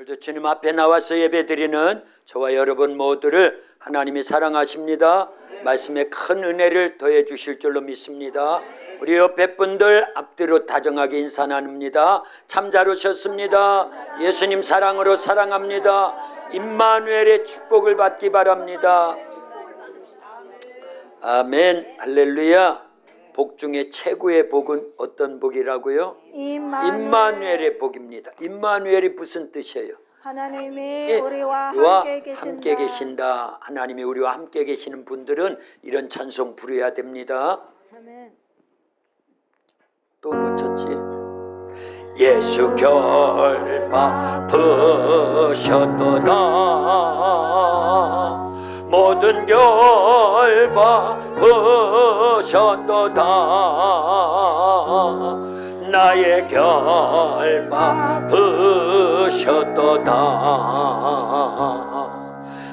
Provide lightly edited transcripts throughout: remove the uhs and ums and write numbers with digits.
오늘도 주님 앞에 나와서 예배드리는 저와 여러분 모두를 하나님이 사랑하십니다. 말씀에 큰 은혜를 더해 주실 줄로 믿습니다. 우리 옆에 분들 앞뒤로 다정하게 인사 나눕니다. 참 잘 오셨습니다. 예수님 사랑으로 사랑합니다. 임마누엘의 축복을 받기 바랍니다. 아멘. 할렐루야. 복 중에 최고의 복은 어떤 복이라고요? 임마누엘의 복입니다. 임마누엘이 무슨 뜻이에요? 하나님이 우리와 함께 계신다. 하나님이 우리와 함께 계시는 분들은 이런 찬송 부르어야 됩니다. 아멘. 또 놓쳤지? 예수 결박하셨도다. 모든 결박하셨도다. 나의 결박하셨도다.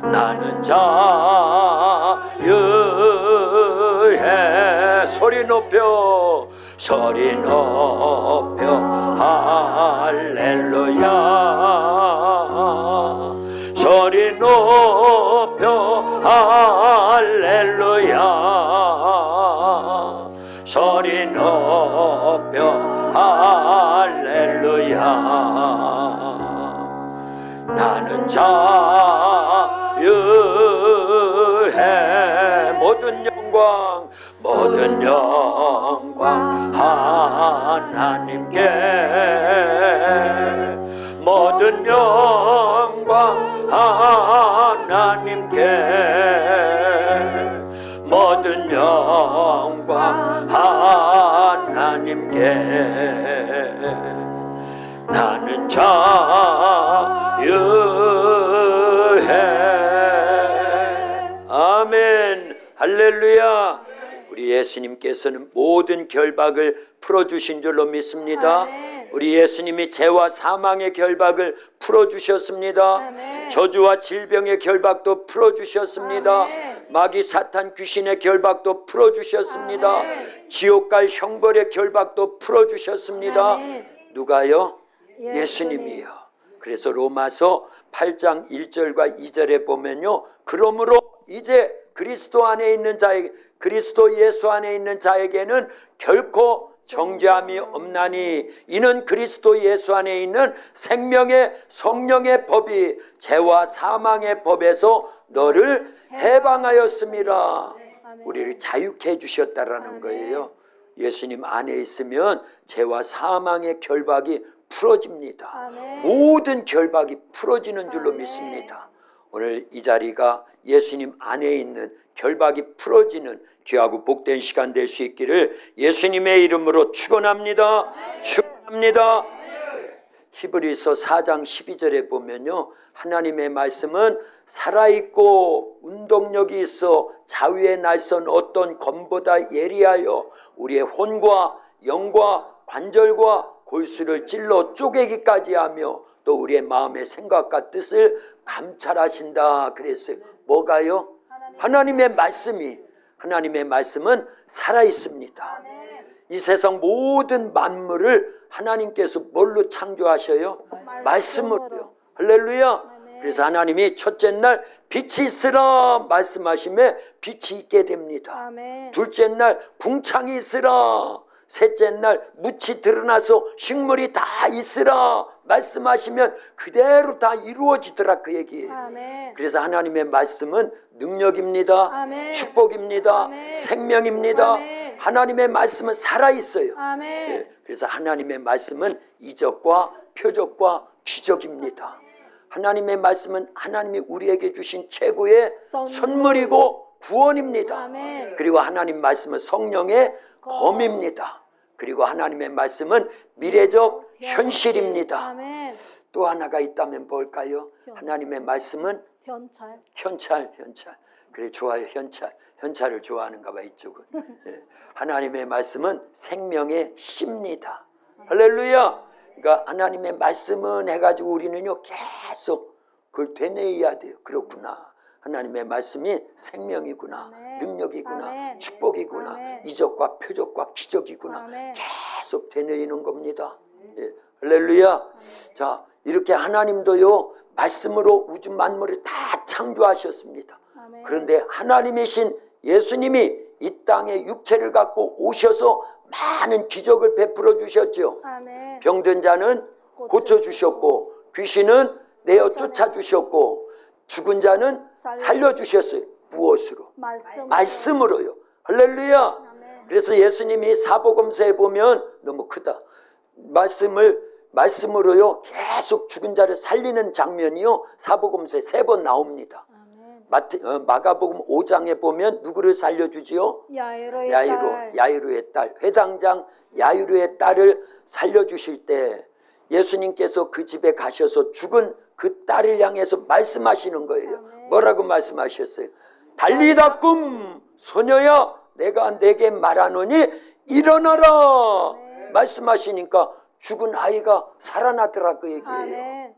나는 자유해. 소리 높여 할렐루야. 소리 높여 할렐루야. 소리 높여 할렐루야. 나는 자유해. 모든 영광 하나님께. 모든 영광 하나님께. 모든 영광 하나님께. 나는 자유해. 아멘. 할렐루야. 우리 예수님께서는 모든 결박을 풀어주신 줄로 믿습니다. 아멘. 우리 예수님이 죄와 사망의 결박을 풀어주셨습니다. 아멘. 저주와 질병의 결박도 풀어주셨습니다. 아멘. 마귀 사탄 귀신의 결박도 풀어주셨습니다. 아멘. 지옥 갈 형벌의 결박도 풀어주셨습니다. 아멘. 누가요? 예수님. 예수님이요. 그래서 로마서 8장 1절과 2절에 보면요, 그러므로 이제 그리스도 안에 있는 자에게, 그리스도 예수 안에 있는 자에게는 결코 정죄함이 없나니 이는 그리스도 예수 안에 있는 생명의 성령의 법이 죄와 사망의 법에서 너를 해방하였습니다. 우리를 자유케 해주셨다라는 거예요. 예수님 안에 있으면 죄와 사망의 결박이 풀어집니다. 아멘. 모든 결박이 풀어지는 줄로 믿습니다. 오늘 이 자리가 예수님 안에 있는 결박이 풀어지는 귀하고 복된 시간 될 수 있기를 예수님의 이름으로 축원합니다. 축원합니다. 히브리서 4장 12절에 보면요, 하나님의 말씀은 살아있고 운동력이 있어 자위의 날선 어떤 검보다 예리하여 우리의 혼과 영과 관절과 골수를 찔러 쪼개기까지 하며 또 우리의 마음의 생각과 뜻을 감찰하신다 그랬어요. 뭐가요? 하나님의 말씀은 살아있습니다. 이 세상 모든 만물을 하나님께서 뭘로 창조하셔요? 말씀으로요. 할렐루야. 그래서 하나님이 첫째 날 빛이 있으라 말씀하심에 빛이 있게 됩니다. 아멘. 둘째 날 궁창이 있으라. 셋째 날 묻이 드러나서 식물이 다 있으라 말씀하시면 그대로 다 이루어지더라 그 얘기예요. 아멘. 그래서 하나님의 말씀은 능력입니다. 아멘. 축복입니다. 아멘. 생명입니다. 아멘. 하나님의 말씀은 살아있어요. 아멘. 예, 그래서 하나님의 말씀은 이적과 표적과 기적입니다. 하나님의 말씀은 하나님이 우리에게 주신 최고의 선물이고 구원입니다. 아멘. 그리고 하나님 말씀은 성령의 검입니다. 그리고 하나님의 말씀은 미래적 현실입니다. 아멘. 또 하나가 있다면 뭘까요? 하나님의 말씀은 현찰. 그래, 좋아요. 현찰을 좋아하는가 봐 이쪽은. 예. 하나님의 말씀은 생명의 씨입니다. 할렐루야. 그러니까 하나님의 말씀은 해가지고 우리는요 계속 그걸 되뇌어야 돼요. 그렇구나. 하나님의 말씀이 생명이구나. 아멘. 능력이구나. 아멘. 축복이구나. 아멘. 이적과 표적과 기적이구나. 아멘. 계속 되뇌이는 겁니다. 예. 할렐루야. 자, 이렇게 하나님도요 말씀으로 우주 만물을 다 창조하셨습니다. 아멘. 그런데 하나님이신 예수님이 이 땅에 육체를 갖고 오셔서 많은 기적을 베풀어 주셨죠. 아멘. 병든 자는 고쳐주셨고 귀신은 내어 쫓아주셨고 죽은 자는 살려주셨어요. 무엇으로? 말씀으로요. 할렐루야. 아멘. 그래서 예수님이 사복음서에 보면 너무 크다. 말씀으로요 계속 죽은 자를 살리는 장면이요 사복음서에 3번 나옵니다. 아멘. 마가복음 5장에 보면 누구를 살려주지요? 야이로의 딸, 회당장 야이로의 딸을 살려주실 때 예수님께서 그 집에 가셔서 죽은 그 딸을 향해서 말씀하시는 거예요. 아멘. 뭐라고 말씀하셨어요? 달리다 꿈 소녀야 내가 내게 말하노니 일어나라. 말씀하시니까 죽은 아이가 살아나더라 그 얘기예요. 아멘.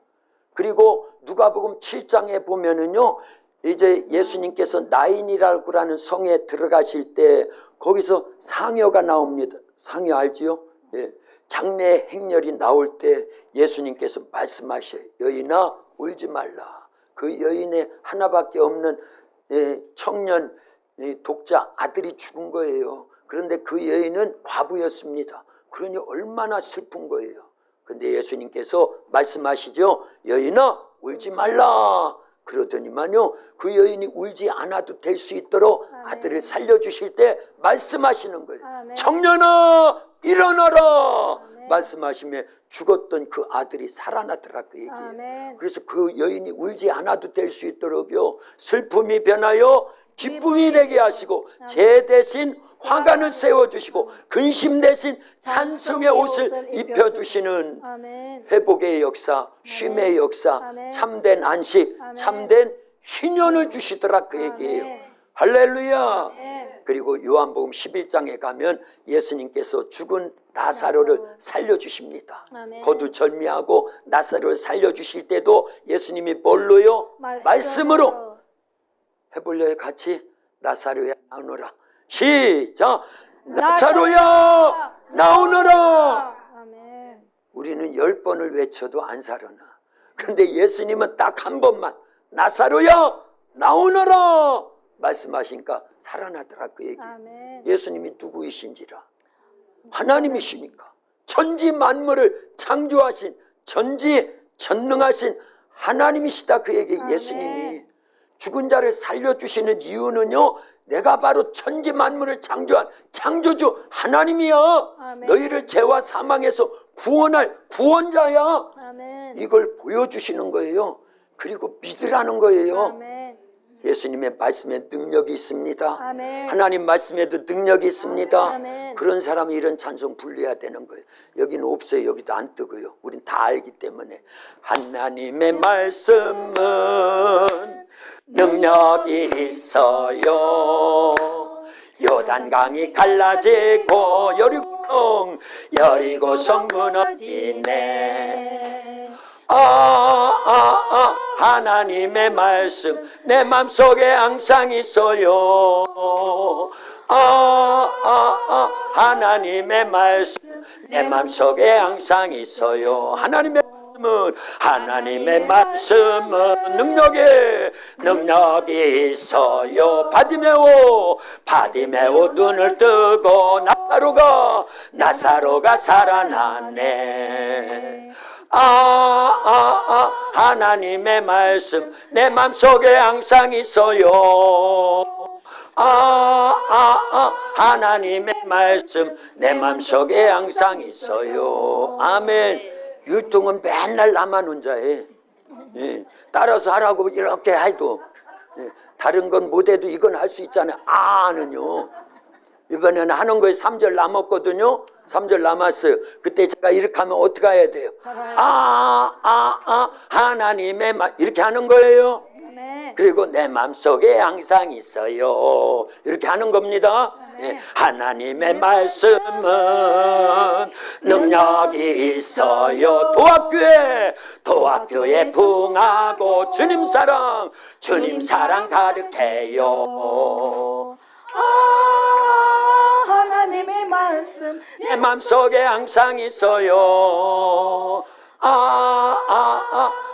그리고 누가복음 7장에 보면은요 이제 예수님께서 나인이라고 하는 성에 들어가실 때 거기서 상여가 나옵니다. 상여 알지요? 예. 장래 행렬이 나올 때 예수님께서 말씀하셔요. 여인아 울지 말라. 그 여인의 하나밖에 없는 청년 독자 아들이 죽은 거예요. 그런데 그 여인은 과부였습니다. 그러니 얼마나 슬픈 거예요. 근데 예수님께서 말씀하시죠. 여인아 울지 말라. 그러더니만요 그 여인이 울지 않아도 될 수 있도록 아들을 살려주실 때 말씀하시는 거예요. 아멘. 청년아 일어나라. 말씀하시며 죽었던 그 아들이 살아나더라 그 얘기예요. 아멘. 그래서 그 여인이 울지 않아도 될 수 있도록요 슬픔이 변하여 기쁨이 되게 하시고 제 대신 화관을 세워주시고 근심 대신 찬송의 옷을 입혀주시는 아멘. 회복의 역사, 쉼의 역사, 아멘. 참된 안식, 아멘. 참된 희년을 주시더라 그 얘기예요. 아멘. 할렐루야. 아멘. 그리고 요한복음 11장에 가면 예수님께서 죽은 나사로를 살려주십니다. 아멘. 거두절미하고 나사로를 살려주실 때도 예수님이 뭘로요? 말씀으로. 해볼래요 같이? 나사로야 나오너라. 시작. 나사로야 나오너라. 아멘. 우리는 10번을 외쳐도 안 살아나. 근데 예수님은 딱 한 번만 나사로야 나오너라 말씀하시니까 살아나더라 그 얘기. 아멘. 예수님이 누구이신지라. 하나님이시니까 천지 만물을 창조하신 전지전능하신 하나님이시다 그 얘기. 아멘. 예수님이 죽은 자를 살려주시는 이유는요 내가 바로 천지 만물을 창조한 창조주 하나님이야. 아멘. 너희를 죄와 사망에서 구원할 구원자야. 아멘. 이걸 보여주시는 거예요. 그리고 믿으라는 거예요. 아멘. 예수님의 말씀에 능력이 있습니다. 아멘. 하나님 말씀에도 능력이 있습니다. 아멘. 그런 사람이 이런 찬송 불러야 되는 거예요. 여기는 없어요. 여기도 안 뜨고요. 우린 다 알기 때문에. 하나님의 말씀은 능력이 있어요. 요단강이 갈라지고 여리고성 무너지네. 하나님의 말씀 내 맘속에 항상 있어요. 하나님의 말씀 내 맘속에 항상 있어요. 하나님의 말씀은 능력이 있어요. 바디메오 눈을 뜨고 나사로가 살아났네. 하나님의 말씀 내 맘속에 항상 있어요. 하나님의 말씀 내 맘속에 항상 있어요. 아멘. 율동은 맨날 나만 혼자해. 예. 따라서 하라고 이렇게 해도 다른 건 못해도 이건 할 수 있잖아요. 아는요. 이번에는 하는 거에 3절 남았거든요. 3절 남았어요. 그때 제가 이렇게 하면 어떻게 해야 돼요? 하나님의 말 이렇게 하는 거예요. 그리고 내 마음속에 항상 있어요. 이렇게 하는 겁니다. 예. 하나님의 말씀은 능력이 있어요. 도학교에 부응하고 주님 사랑 가득해요. 하나님의 말씀 내 맘속에 항상 있어요.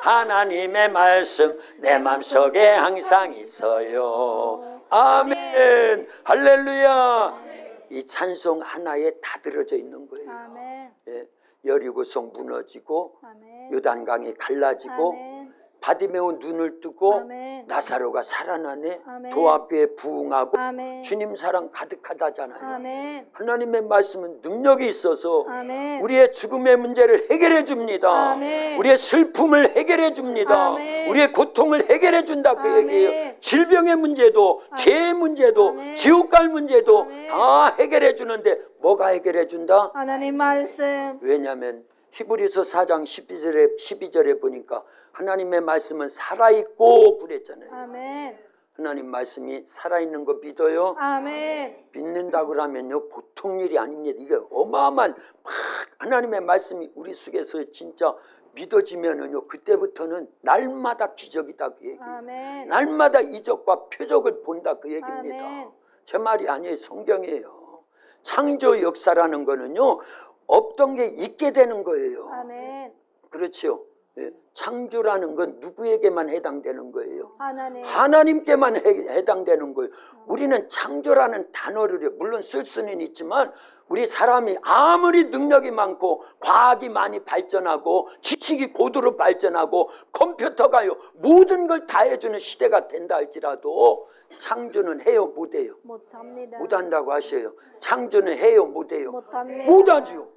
하나님의 말씀 내 맘속에 항상 있어요. 아멘. 할렐루야. 이 찬송 하나에 다 들어져 있는 거예요. 아멘. 예, 여리고성 무너지고 아멘. 요단강이 갈라지고 아멘. 바디메오 눈을 뜨고 아멘. 나사로가 살아나네. 아멘. 도합교에 부흥하고 아멘. 주님 사랑 가득하다잖아요. 아멘. 하나님의 말씀은 능력이 있어서 아멘. 우리의 죽음의 문제를 해결해 줍니다. 아멘. 우리의 슬픔을 해결해 줍니다. 아멘. 우리의 고통을 해결해 준다 그 아멘. 얘기예요. 질병의 문제도 죄의 문제도 아멘. 지옥 갈 문제도 아멘. 다 해결해 주는데 뭐가 해결해 준다? 하나님 말씀. 왜냐하면 히브리서 4장 12절에 보니까 하나님의 말씀은 살아있고 그랬잖아요. 아멘. 하나님 말씀이 살아있는 거 믿어요? 아멘. 믿는다 그러면요 보통 일이 아닙니다. 이게 어마어마한 막 하나님의 말씀이 우리 속에서 진짜 믿어지면은요 그때부터는 날마다 기적이다 그 얘기예요. 아멘. 날마다 이적과 표적을 본다 그 얘기입니다. 아멘. 제 말이 아니에요. 성경이에요. 창조 역사라는 거는요 없던 게 있게 되는 거예요. 아멘. 그렇죠. 예. 창조라는 건 누구에게만 해당되는 거예요? 하나님. 하나님께만 해당되는 거예요. 우리는 창조라는 단어를 물론 쓸 수는 있지만 우리 사람이 아무리 능력이 많고 과학이 많이 발전하고 지식이 고도로 발전하고 컴퓨터가요 모든 걸 다 해주는 시대가 된다 할지라도 창조는 해요 못해요? 못합니다. 못한다고 하셔요. 창조는 해요 못해요? 못합니다. 못하지요.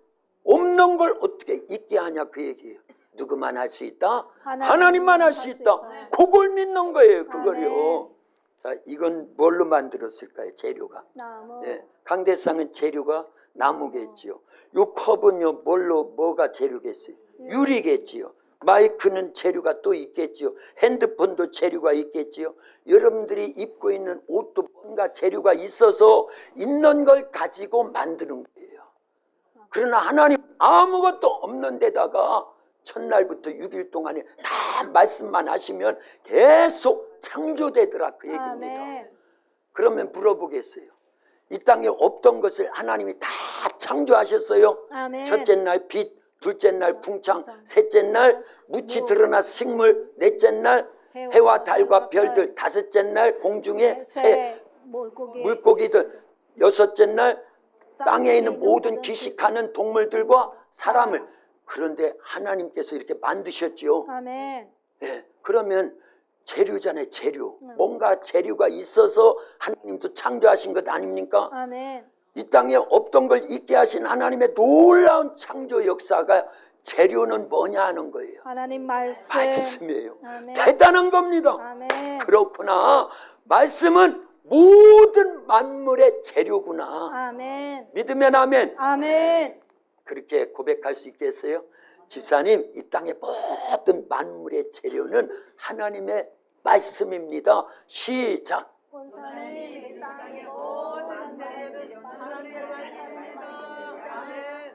없는 걸 어떻게 있게 하냐 그 얘기예요. 누구만 할 수 있다? 하나님만 할 수 있다. 그걸 믿는 거예요. 그걸요. 자, 이건 뭘로 만들었을까요? 재료가. 나무. 예, 강대상은 재료가 나무겠지요. 요 컵은요 뭐가 재료겠어요? 유리겠지요. 마이크는 재료가 또 있겠지요. 핸드폰도 재료가 있겠지요. 여러분들이 입고 있는 옷도 뭔가 재료가 있어서 있는 걸 가지고 만드는 거예요. 그러나 하나님 아무것도 없는 데다가 첫날부터 6일 동안에 다 말씀만 하시면 계속 창조되더라 그 얘기입니다. 아멘. 그러면 물어보겠어요. 이 땅에 없던 것을 하나님이 다 창조하셨어요. 아멘. 첫째 날 빛, 둘째 날 풍창, 셋째 날 묻이 드러나 식물, 넷째 날 해와 달과 별들, 다섯째 날 공중의 새, 물고기들, 여섯째 날 땅에 있는 모든 기식하는 동물들과 사람을. 그런데 하나님께서 이렇게 만드셨죠. 아멘. 예, 그러면 재료잖아요. 재료. 뭔가 재료가 있어서 하나님도 창조하신 것 아닙니까? 아멘. 이 땅에 없던 걸 있게 하신 하나님의 놀라운 창조 역사가 재료는 뭐냐 하는 거예요. 하나님 말씀. 말씀이에요. 아멘. 대단한 겁니다. 아멘. 그렇구나. 말씀은 모든 만물의 재료구나. 아멘. 믿으면 아멘. 아멘. 그렇게 고백할 수 있겠어요? 집사님, 이 땅의 모든 만물의 재료는 하나님의 말씀입니다. 시작.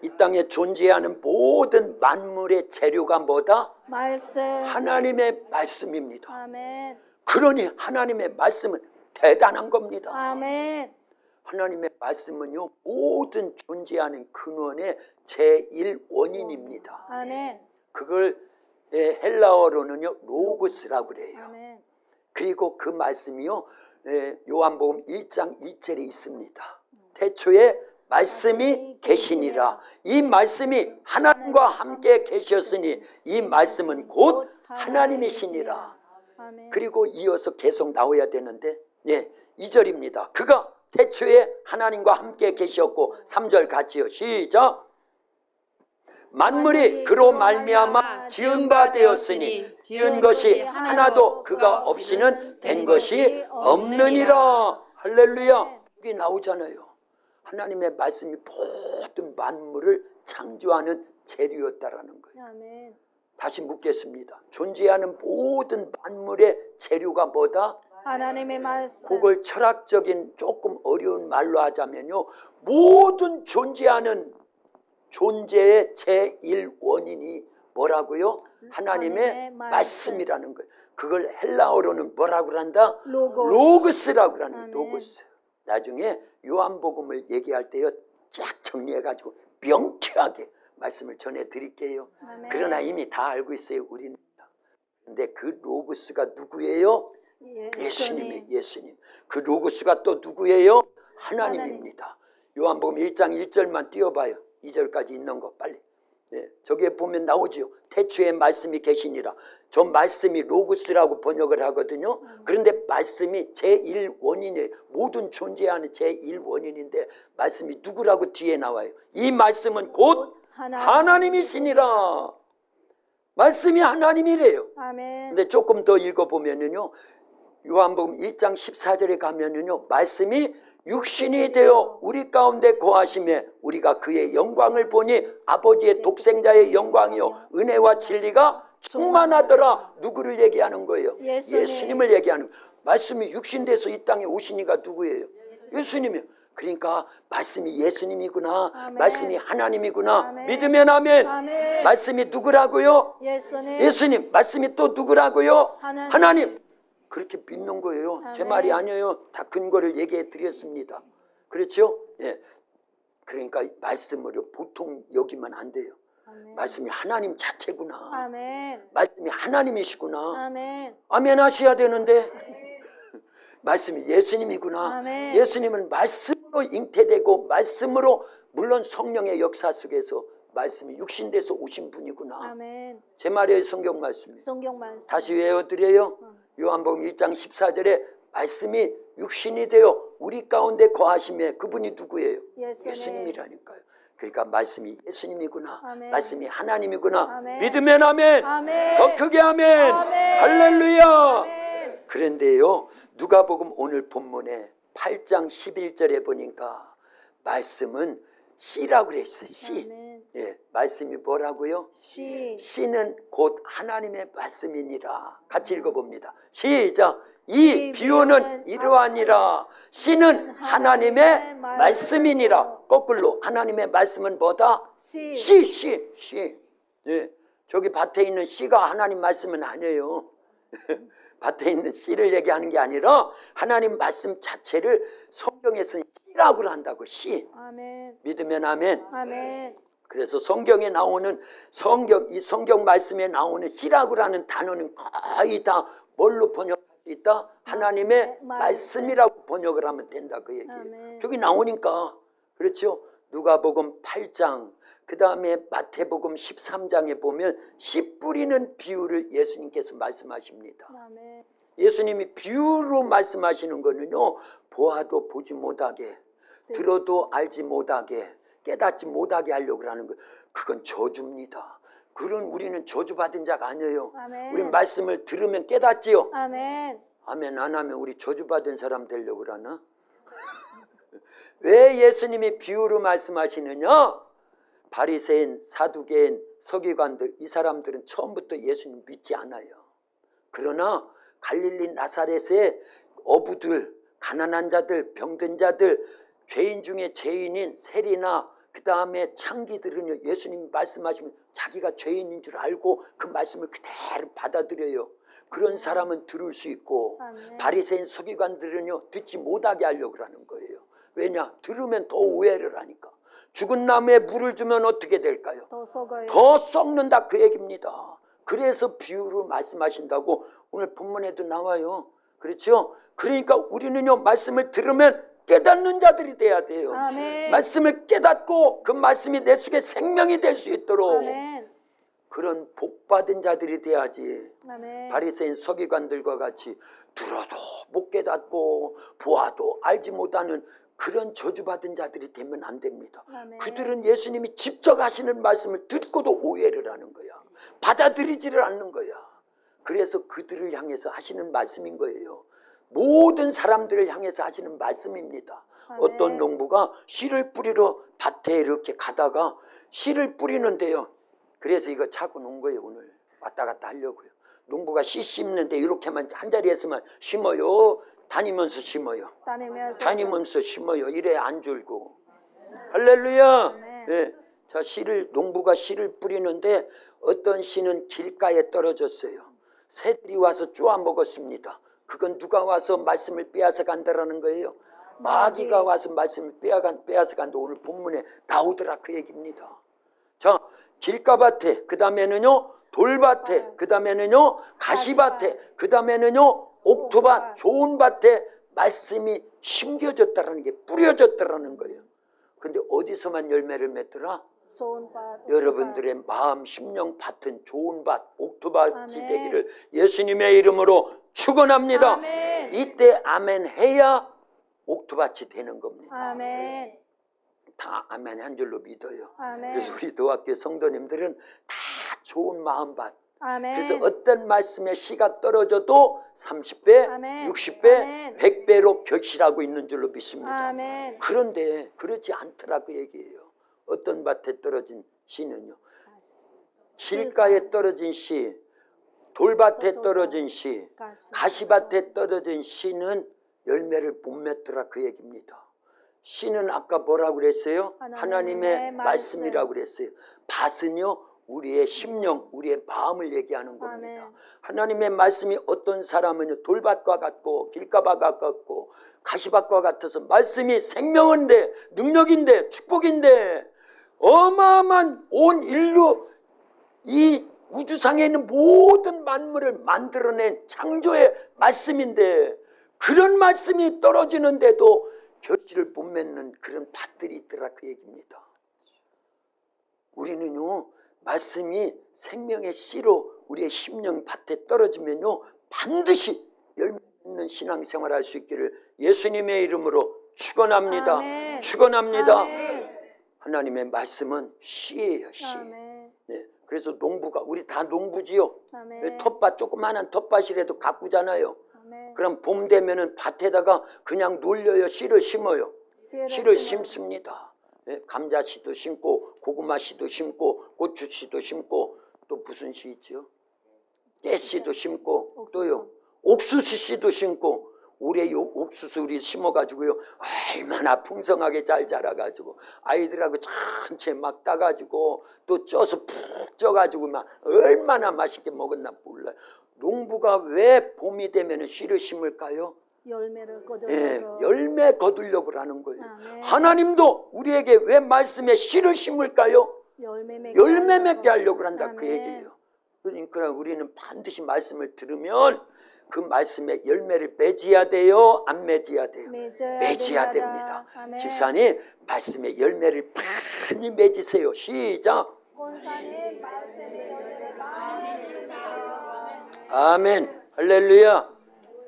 이 땅에 존재하는 모든 만물의 재료가 뭐다? 말씀. 하나님의 말씀입니다. 아멘. 그러니 하나님의 말씀은 대단한 겁니다. 아멘. 하나님의 말씀은요 모든 존재하는 근원의 제1원인입니다. 아멘. 그걸 헬라어로는요 로고스라고 그래요. 아멘. 그리고 그 말씀이요 요한복음 1장 2절에 있습니다. 태초에 말씀이 계시니라. 이 말씀이 하나님과 함께 계셨으니 이 말씀은 곧 하나님이시니라. 아멘. 그리고 이어서 계속 나와야 되는데 2절입니다. 그가 태초에 하나님과 함께 계셨고 3절 같이요. 시작. 만물이 그로 말미암아 지은 바 되었으니 지은 것이 하나도 그가 없이는 된 것이 없느니라. 할렐루야. 여기 나오잖아요. 하나님의 말씀이 모든 만물을 창조하는 재료였다라는 거예요. 아멘. 다시 묻겠습니다. 존재하는 모든 만물의 재료가 뭐다? 하나님의 말씀. 그걸 철학적인 조금 어려운 말로 하자면요. 모든 존재하는 존재의 제1원인이 뭐라고요? 하나님의 말씀이라는 거예요. 그걸 헬라어로는 뭐라고 한다? 로고스라고 하는 로고스. 나중에 요한복음을 얘기할 때요. 쫙 정리해가지고 명쾌하게 말씀을 전해드릴게요. 아멘. 그러나 이미 다 알고 있어요, 우리는. 근데 그 로고스가 누구예요? 예수님이, 예수님. 그 로고스가 또 누구예요? 하나님입니다. 요한복음 1장 1절만 띄워봐요. 2절까지 있는 거 빨리. 저기에 보면 나오죠. 태초에 말씀이 계시니라. 저 말씀이 로고스라고 번역을 하거든요. 그런데 말씀이 제1원인이에요. 모든 존재하는 제1원인인데 말씀이 누구라고 뒤에 나와요. 이 말씀은 곧 하나님이시니라. 말씀이 하나님이래요. 아멘. 근데 조금 더 읽어보면요, 요한복음 1장 14절에 가면요, 말씀이 육신이 되어 우리 가운데 거하심에 우리가 그의 영광을 보니 아버지의 독생자의 영광이요 은혜와 진리가 충만하더라. 누구를 얘기하는 거예요? 예수님을 얘기하는 거예요. 말씀이 육신돼서 이 땅에 오시니가 누구예요? 예수님이에요. 그러니까 말씀이 예수님이구나. 아멘. 말씀이 하나님이구나. 아멘. 믿으면 아멘. 아멘. 말씀이 누구라고요? 예수님. 예수님. 말씀이 또 누구라고요? 하나님. 하나님. 그렇게 믿는 거예요. 아멘. 제 말이 아니에요. 다 근거를 얘기해 드렸습니다. 그렇죠? 예. 그러니까 말씀으로 보통 여기면 안 돼요. 아멘. 말씀이 하나님 자체구나. 아멘. 말씀이 하나님이시구나. 아멘. 아멘 하셔야 되는데 말씀이 예수님이구나. 아멘. 예수님은 말씀으로 잉태되고 말씀으로, 물론 성령의 역사 속에서 말씀이 육신돼서 오신 분이구나. 아멘. 제 말이에요. 성경 말씀이. 성경 말씀. 다시 외워드려요. 요한복음 1장 14절에 말씀이 육신이 되어 우리 가운데 거하심에 그분이 누구예요? 예수님. 예수님이라니까요. 그러니까 말씀이 예수님이구나. 아멘. 말씀이 하나님이구나. 아멘. 믿으면 아멘. 아멘. 더 크게 아멘. 아멘. 할렐루야. 아멘. 그런데요, 누가복음 오늘 본문에 8장 11절에 보니까 말씀은 씨라고 그랬어요. 씨. 아멘. 예, 말씀이 뭐라고요? 시. 씨는 곧 하나님의 말씀이니라. 같이 읽어봅니다. 시작. 이 비유는 이러하니라. 씨는 하나님의 말씀이니라. 거꾸로 하나님의 말씀은 뭐다? 시. 씨. 예, 저기 밭에 있는 씨가 하나님 말씀은 아니에요. 밭에 있는 씨를 얘기하는 게 아니라 하나님 말씀 자체를 성경에서는 씨라고 한다고. 씨. 아멘. 믿으면 아멘. 아멘. 그래서 성경에 나오는 이 성경 말씀에 나오는 씨라고라는 단어는 거의 다 뭘로 번역할 수 있다? 하나님의 말씀이라고 번역을 하면 된다, 그 얘기예요. 아멘. 저기 나오니까. 그렇죠? 누가복음 8장, 그 다음에 마태복음 13장에 보면 씨 뿌리는 비유를 예수님께서 말씀하십니다. 아멘. 예수님이 비유로 말씀하시는 거는요, 보아도 보지 못하게, 들어도 알지 못하게, 깨닫지 못하게 하려고 하는 거예요. 그건 저주입니다. 그런 우리는 저주받은 자가 아니에요. 아멘. 우리 말씀을 들으면 깨닫지요. 아멘. 아멘 안 하면 우리 저주받은 사람 되려고 그러나? 왜 예수님이 비유로 말씀하시느냐? 바리새인, 사두개인, 서기관들, 이 사람들은 처음부터 예수님 믿지 않아요. 그러나 갈릴리 나사렛의 어부들, 가난한 자들, 병든 자들, 죄인 중에 죄인인 세리나 그 다음에 창기들은 예수님 말씀하시면 자기가 죄인인 줄 알고 그 말씀을 그대로 받아들여요. 그런 사람은 들을 수 있고, 아멘. 바리새인 서기관들은요 듣지 못하게 하려고 하는 거예요. 왜냐? 들으면 더 오해를 하니까. 죽은 나무에 물을 주면 어떻게 될까요? 더 썩어요. 더 썩는다, 그 얘기입니다. 그래서 비유로 말씀하신다고 오늘 본문에도 나와요. 그렇죠? 그러니까 우리는요 말씀을 들으면 깨닫는 자들이 돼야 돼요. 아멘. 말씀을 깨닫고 그 말씀이 내 속에 생명이 될 수 있도록 아멘. 그런 복받은 자들이 돼야지. 아멘. 바리새인 서기관들과 같이 들어도 못 깨닫고 보아도 알지 못하는 그런 저주받은 자들이 되면 안 됩니다. 아멘. 그들은 예수님이 직접 하시는 말씀을 듣고도 오해를 하는 거야. 받아들이지를 않는 거야. 그래서 그들을 향해서 하시는 말씀인 거예요. 모든 사람들을 향해서 하시는 말씀입니다. 아멘. 어떤 농부가 씨를 뿌리러 밭에 이렇게 가다가 씨를 뿌리는데요. 그래서 이거 차고 놓은 거예요. 오늘 왔다 갔다 하려고요. 농부가 씨 심는데 이렇게만 한 자리에서만 심어요. 다니면서 심어요. 다니면서 심어요. 이래 안 줄고. 할렐루야. 아멘. 예. 자, 농부가 씨를 뿌리는데 어떤 씨는 길가에 떨어졌어요. 새들이 와서 쪼아 먹었습니다. 그건 누가 와서 말씀을 빼앗아 간다라는 거예요? 마귀가 와서 말씀을 빼앗아 간다. 오늘 본문에 나오더라, 그 얘기입니다. 자, 길가밭에, 그 다음에는요 돌밭에, 그 다음에는요 가시밭에, 그 다음에는요 옥토밭, 좋은 밭에 말씀이 심겨졌다라는 게, 뿌려졌다라는 거예요. 근데 어디서만 열매를 맺더라? 좋은 밭, 여러분들의 마음, 심령 밭은 좋은 밭, 옥토밭이 아멘. 되기를 예수님의 이름으로 축원합니다. 아멘. 이때 아멘 해야 옥토밭이 되는 겁니다. 아멘. 다 아멘 한 줄로 믿어요. 아멘. 그래서 우리 도학교 성도님들은 다 좋은 마음밭. 아멘. 그래서 어떤 말씀에 씨가 떨어져도 30배, 아멘. 60배, 아멘. 100배로 결실하고 있는 줄로 믿습니다. 아멘. 그런데 그렇지 않더라고 얘기해요. 어떤 밭에 떨어진 씨는요, 길가에 떨어진 씨, 돌밭에 떨어진 씨, 가시밭에 떨어진 씨는 열매를 못 맺더라 그 얘기입니다. 씨는 아까 뭐라고 그랬어요? 하나님의 말씀이라고 그랬어요. 밭은요 우리의 심령, 우리의 마음을 얘기하는 겁니다. 아멘. 하나님의 말씀이 어떤 사람은 돌밭과 같고 길가밭과 같고 가시밭과 같아서 말씀이 생명인데, 능력인데, 축복인데, 어마어마한 온 인류, 이 우주상에 있는 모든 만물을 만들어낸 창조의 말씀인데, 그런 말씀이 떨어지는데도 결실을 못 맺는 그런 밭들이 있더라 그 얘기입니다. 우리는요 말씀이 생명의 씨로 우리의 심령 밭에 떨어지면요 반드시 열매 있는 신앙생활을 할 수 있기를 예수님의 이름으로 축원합니다. 아멘. 축원합니다. 아멘. 하나님의 말씀은 씨예요, 씨. 아멘. 네, 그래서 농부가, 우리 다 농부지요. 아멘. 텃밭, 조그마한 텃밭이라도 가꾸잖아요. 아멘. 그럼 봄 되면은 밭에다가 그냥 놀려요, 씨를 심어요. 씨를 심습니다. 예, 감자 씨도 심고, 고구마 씨도 심고, 고추 씨도 심고, 또 무슨 씨 있죠? 깨 씨도 심고, 또요 옥수수 씨도 심고. 올해 요 옥수수 우리 심어가지고요 얼마나 풍성하게 잘 자라가지고 아이들하고 전체 막 따가지고 또 쪄서 푹 쪄가지고 막 얼마나 맛있게 먹었나 몰라요. 농부가 왜 봄이 되면 씨를 심을까요? 열매를 거두려고. 예, 열매 거두려고 하는 거예요. 아멘. 하나님도 우리에게 왜 말씀에 씨를 심을까요? 열매 맺게 하려고 한다 그 아멘. 얘기예요. 그러니까 우리는 반드시 말씀을 들으면 그 말씀에 열매를 맺어야 돼요? 안 맺어야 돼요? 맺어야 됩니다. 아멘. 집사님 말씀에 열매를 많이 맺으세요. 시작. 권사님 말씀에 열매를 많이 주세요. 아멘. 할렐루야.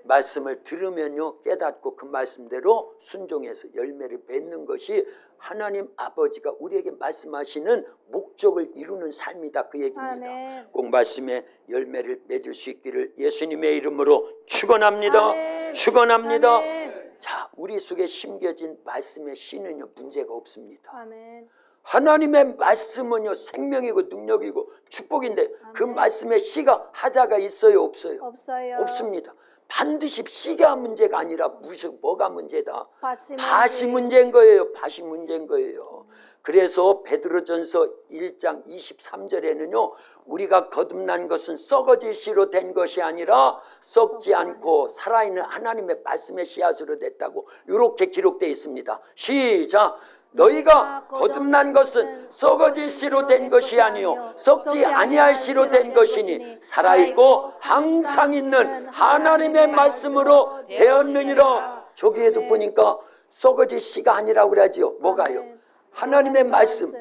말씀을 들으면요 깨닫고 그 말씀대로 순종해서 열매를 맺는 것이 하나님 아버지가 우리에게 말씀하시는 목적을 이루는 삶이다 그 얘기입니다. 아멘. 꼭 말씀에 열매를 맺을 수 있기를 예수님의 이름으로 축원합니다. 아멘. 축원합니다. 아멘. 자, 우리 속에 심겨진 말씀의 씨는요 문제가 없습니다. 아멘. 하나님의 말씀은요 생명이고 능력이고 축복인데 그 아멘. 말씀의 씨가 하자가 있어요 없어요? 없어요. 없습니다. 반드시 씨가 문제가 아니라 뭐가 문제다? 밭이 밭이 문제인 거예요. 밭이 문제인 거예요. 그래서 베드로전서 1장 23절에는요 우리가 거듭난 것은 썩어질 씨로 된 것이 아니라 썩지 않고 살아있는 하나님의 말씀의 씨앗으로 됐다고 이렇게 기록되어 있습니다. 시작. 너희가 거듭난 것은 썩어질 씨로 된 것이 아니요 썩지 아니할 씨로 된 것이니 살아있고 항상 있는 하나님의 말씀으로 되었느니라. 저기에도 보니까 썩어질 씨가 아니라고 그러죠. 뭐가요? 하나님의 말씀.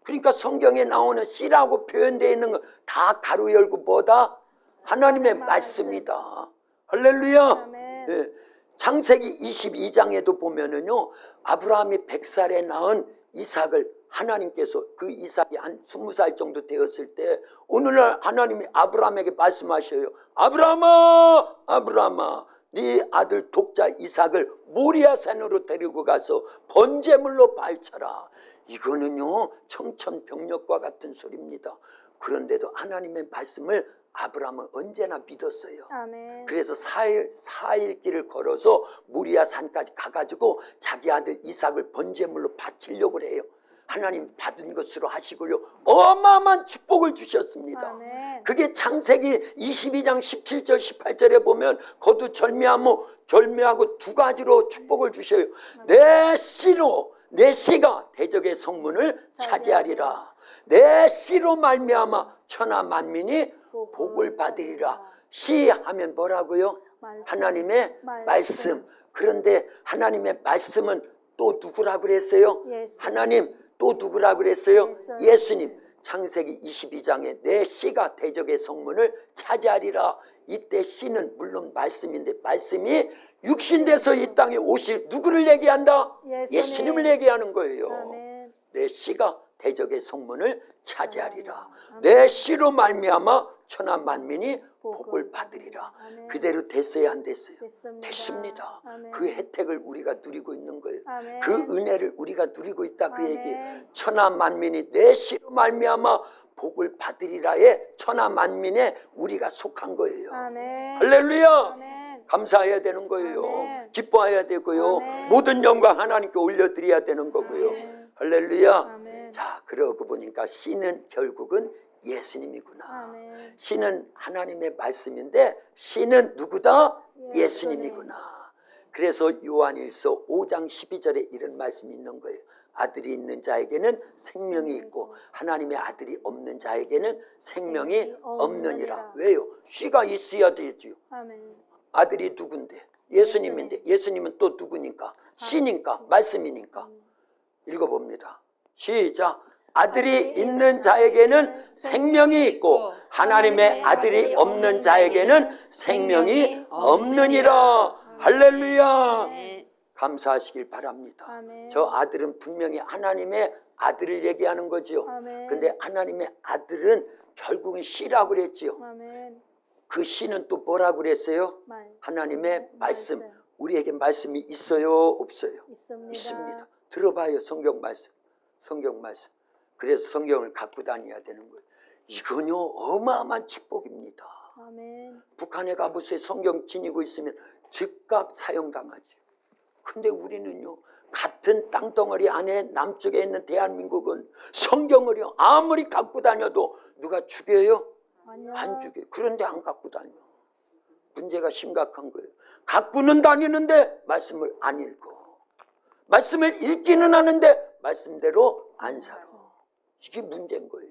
그러니까 성경에 나오는 씨라고 표현되어 있는 거 다 가로 열고 뭐다? 하나님의 말씀이다. 할렐루야. 예. 창세기 22장에도 보면은요 아브라함이 100살에 낳은 이삭을 하나님께서 그 이삭이 한 20살 정도 되었을 때 오늘날 하나님이 아브라함에게 말씀하셔요. 아브라함아, 아브라함아, 네 아들 독자 이삭을 모리아산으로 데리고 가서 번제물로 바쳐라. 이거는요 청천벽력과 같은 소리입니다. 그런데도 하나님의 말씀을 아브라함은 언제나 믿었어요. 아멘. 그래서 4일 길을 걸어서 모리아 산까지 가가지고 자기 아들 이삭을 번제물로 바치려고 해요. 하나님 받은 것으로 하시고요 어마어마한 축복을 주셨습니다. 아멘. 그게 창세기 22장 17절 18절에 보면 거두절미하고 두 가지로 축복을 주셔요. 내 씨로 내 씨가 대적의 성문을 차지하리라. 내 씨로 말미암아 천하 만민이 복을 받으리라. 씨 하면 뭐라고요? 하나님의 말씀. 그런데 하나님의 말씀은 또 누구라고 그랬어요? 하나님 또 누구라고 그랬어요? 예수님. 창세기 22장에 내 씨가 대적의 성문을 차지하리라. 이때 씨는 물론 말씀인데 말씀이 육신돼서 이 땅에 오실 누구를 얘기한다? 예수님을 얘기하는 거예요. 아멘. 내 씨가 대적의 성문을 차지하리라. 내 씨로 말미암아 천하 만민이 복을 받으리라. 아멘. 그대로 됐어요, 안 됐어요? 됐습니다. 됐습니다. 아멘. 그 혜택을 우리가 누리고 있는 거예요. 아멘. 그 은혜를 우리가 누리고 있다 그 아멘. 얘기예요. 천하 만민이 내 씨로 말미암아 복을 받으리라에 천하 만민에 우리가 속한 거예요. 아멘. 할렐루야. 아멘. 감사해야 되는 거예요. 아멘. 기뻐해야 되고요. 아멘. 모든 영광 하나님께 올려드려야 되는 거고요. 아멘. 할렐루야. 아멘. 자, 그러고 보니까 씨는 결국은 예수님이구나. 아멘. 씨는 하나님의 말씀인데 씨는 누구다? 예수님이구나. 그래서 요한일서 5장 12절에 이런 말씀이 있는 거예요. 아들이 있는 자에게는 생명이 있고 하나님의 아들이 없는 자에게는 생명이 없느니라. 왜요? 씨가 있어야 되지요. 아멘. 아들이 누군데? 예수님인데 예수님은 또 누구니까? 씨니까 말씀이니까. 읽어봅니다. 시작. 아들이 있는 자에게는 생명이 있고 하나님의 아들이 없는 자에게는 생명이 없느니라. 할렐루야. 감사하시길 바랍니다. 아멘. 저 아들은 분명히 하나님의 아들을 얘기하는 거죠. 아멘. 근데 하나님의 아들은 결국은 씨라고 그랬지요. 아멘. 그 씨는 또 뭐라고 그랬어요? 하나님의 말씀. 우리에게 말씀이 있어요? 없어요? 있습니다. 있습니다. 들어봐요. 성경 말씀. 성경 말씀. 그래서 성경을 갖고 다녀야 되는 거예요. 이건요 어마어마한 축복입니다. 아멘. 북한에 가보세요. 성경 지니고 있으면 즉각 사형당하죠. 근데 우리는요 같은 땅덩어리 안에 남쪽에 있는 대한민국은 성경을요 아무리 갖고 다녀도 누가 죽여요? 아니요. 안 죽여요. 그런데 안 갖고 다녀. 문제가 심각한 거예요. 갖고는 다니는데 말씀을 안 읽어. 말씀을 읽기는 하는데 말씀대로 안 살아. 이게 문제인 거예요.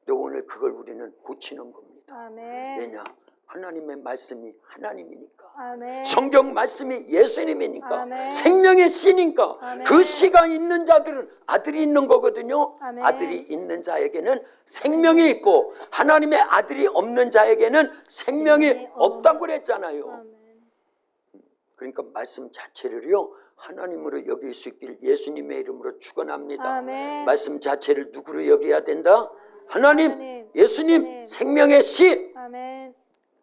근데 오늘 그걸 우리는 고치는 겁니다. 아멘. 왜냐? 하나님의 말씀이 하나님이니까. 아멘. 성경 말씀이 예수님이니까. 아멘. 생명의 씨니까. 아멘. 그 씨가 있는 자들은 아들이 있는 거거든요. 아멘. 아들이 있는 자에게는 생명이 있고 하나님의 아들이 없는 자에게는 생명이 없다고 그랬잖아요. 아멘. 그러니까 말씀 자체를요 하나님으로 여길 수 있기를 예수님의 이름으로 축원합니다. 아멘. 말씀 자체를 누구로 여겨야 된다? 하나님, 하나님, 예수님, 예수님. 생명의 씨. 아멘.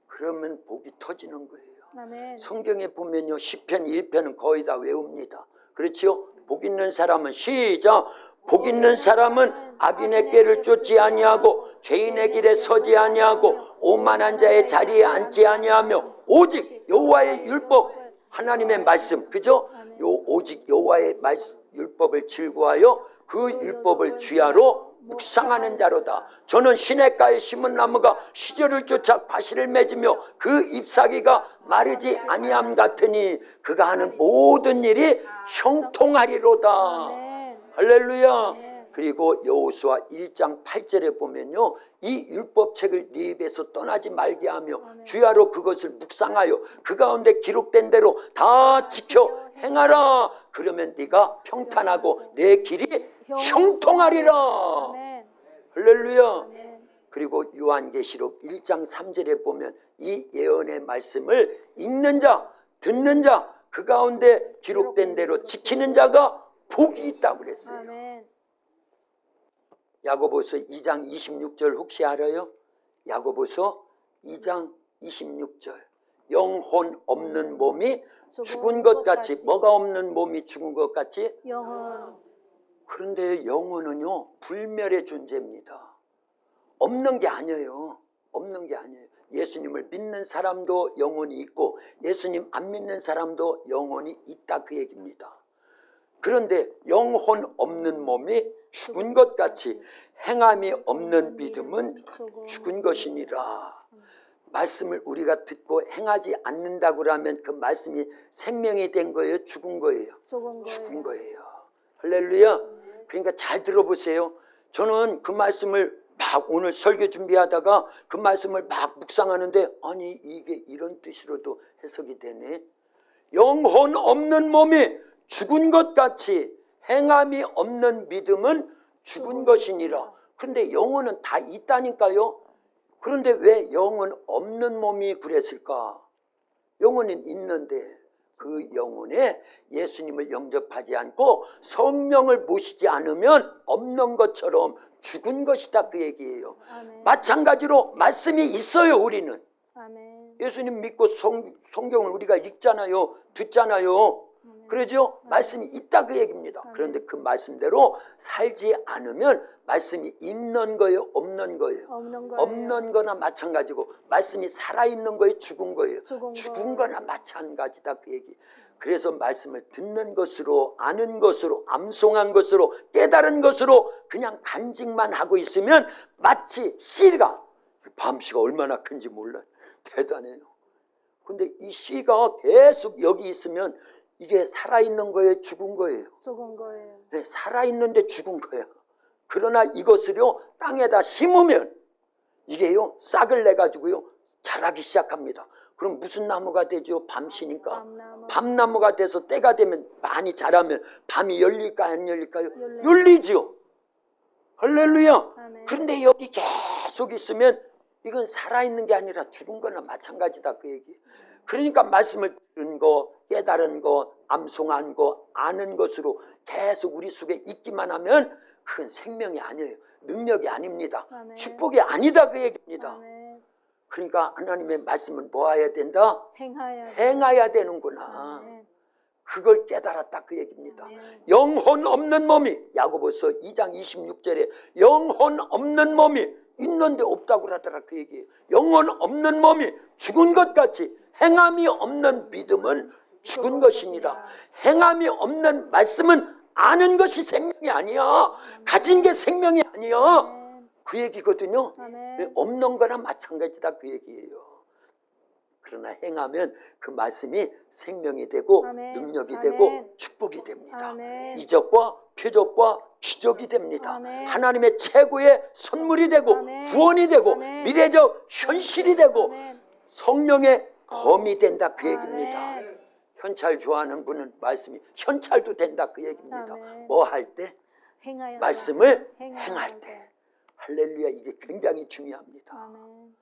그러면 복이 터지는 거예요. 아멘. 성경에 보면요 시편 1편은 거의 다 외웁니다. 그렇지요? 복 있는 사람은 시작. 복 있는 사람은 악인의 꾀를 쫓지 아니하고 죄인의 길에 서지 아니하고 오만한 자의 자리에 앉지 아니하며 오직 여호와의 율법 하나님의 말씀 그죠? 요 오직 여호와의 말씀 율법을 즐거워하여 그 율법을 주야로 묵상하는 자로다. 저는 시냇가에 심은 나무가 시절을 쫓아 과실을 맺으며 그 잎사귀가 마르지 아니함 같으니 그가 하는 모든 일이 형통하리로다. 아멘. 할렐루야. 네. 그리고 여호수아 1장 8절에 보면요 이 율법책을 네 입에서 떠나지 말게 하며 주야로 그것을 묵상하여 그 가운데 기록된 대로 다 지켜 행하라. 그러면 네가 평탄하고 내 길이 형통하리라. 아멘. 할렐루야. 아멘. 그리고 요한계시록 1장 3절에 보면 이 예언의 말씀을 읽는 자 듣는 자 그 가운데 기록된 대로 지키는 자가 복이 있다고 그랬어요. 아멘. 야고보서 2장 26절 혹시 알아요? 야고보서 2장 26절 영혼 없는 몸이 죽은 것 같이 뭐가 없는 몸이 죽은 것 같이? 영혼. 그런데 영혼은요 불멸의 존재입니다. 없는 게 아니에요. 없는 게 아니에요. 예수님을 믿는 사람도 영혼이 있고 예수님 안 믿는 사람도 영혼이 있다 그 얘기입니다. 그런데 영혼 없는 몸이 죽은 것 같이 행함이 없는 믿음은 죽은 것이니라. 말씀을 우리가 듣고 행하지 않는다고 하면 그 말씀이 생명이 된 거예요? 죽은 거예요? 죽은 죽은 거예요. 거예요. 할렐루야. 그러니까 잘 들어보세요. 저는 그 말씀을 막 오늘 설교 준비하다가 그 말씀을 막 묵상하는데 아니 이게 이런 뜻으로도 해석이 되네. 영혼 없는 몸이 죽은 것 같이 행함이 없는 믿음은 죽은 것이니라. 근데 영혼은 다 있다니까요. 그런데 왜 영혼 없는 몸이 그랬을까? 영혼은 있는데 그 영혼에 예수님을 영접하지 않고 성령을 모시지 않으면 없는 것처럼 죽은 것이다 그 얘기예요. 아멘. 마찬가지로 말씀이 있어요. 우리는 아멘. 예수님 믿고 성경을 우리가 읽잖아요. 듣잖아요. 그러죠? 말씀이 있다 그 얘기입니다. 그런데 그 말씀대로 살지 않으면 말씀이 있는 거예요? 없는 거예요? 없는 거예요. 없는 거나 마찬가지고 말씀이 살아있는 거예요? 죽은 거예요? 죽은 거나 마찬가지다 그 얘기. 그래서 말씀을 듣는 것으로 아는 것으로 암송한 것으로 깨달은 것으로 그냥 간직만 하고 있으면 마치 씨가 밤씨가 얼마나 큰지 몰라요. 대단해요. 근데 이 씨가 계속 여기 있으면 이게 살아있는 거예요? 죽은 거예요? 죽은 거예요. 네, 살아있는데 죽은 거야. 그러나 이것을요 땅에다 심으면 이게요 싹을 내가지고요 자라기 시작합니다. 그럼 무슨 나무가 되죠? 밤시니까 밤나무가 돼서 때가 되면 많이 자라면 밤이 열릴까요? 안 열릴까요? 열리죠. 할렐루야. 아멘. 그런데 여기 계속 있으면 이건 살아있는 게 아니라 죽은 거나 마찬가지다 그 얘기. 그러니까 말씀을 들은 거 깨달은 거 암송한 거 아는 것으로 계속 우리 속에 있기만 하면 그건 생명이 아니에요. 능력이 아닙니다. 아멘. 축복이 아니다 그 얘기입니다. 아멘. 그러니까 하나님의 말씀은 뭐 해야 된다? 행하여야 되는구나. 아멘. 그걸 깨달았다 그 얘기입니다. 아멘. 영혼 없는 몸이 야고보서 2장 26절에 영혼 없는 몸이 있는데 없다고 그러더라 그 얘기예요. 영혼 없는 몸이 죽은 것 같이 행함이 없는 믿음은 죽은 것이니라. 행함이 없는 말씀은 아는 것이 생명이 아니야. 가진 게 생명이 아니야. 아멘. 그 얘기거든요. 아멘. 없는 거나 마찬가지다 그 얘기예요. 그러나 행하면 그 말씀이 생명이 되고 아멘. 능력이 아멘. 되고 축복이 됩니다. 아멘. 이적과 표적과 기적이 됩니다. 아멘. 하나님의 최고의 선물이 되고 아멘. 구원이 되고 아멘. 미래적 현실이 되고 아멘. 성령의 검이 된다 그 얘기입니다. 아멘. 현찰 좋아하는 분은 말씀이 현찰도 된다 그 얘기입니다. 아멘. 뭐 할 때? 행하여야 말씀을 행할 행할 때. 할렐루야. 이게 굉장히 중요합니다. 아멘.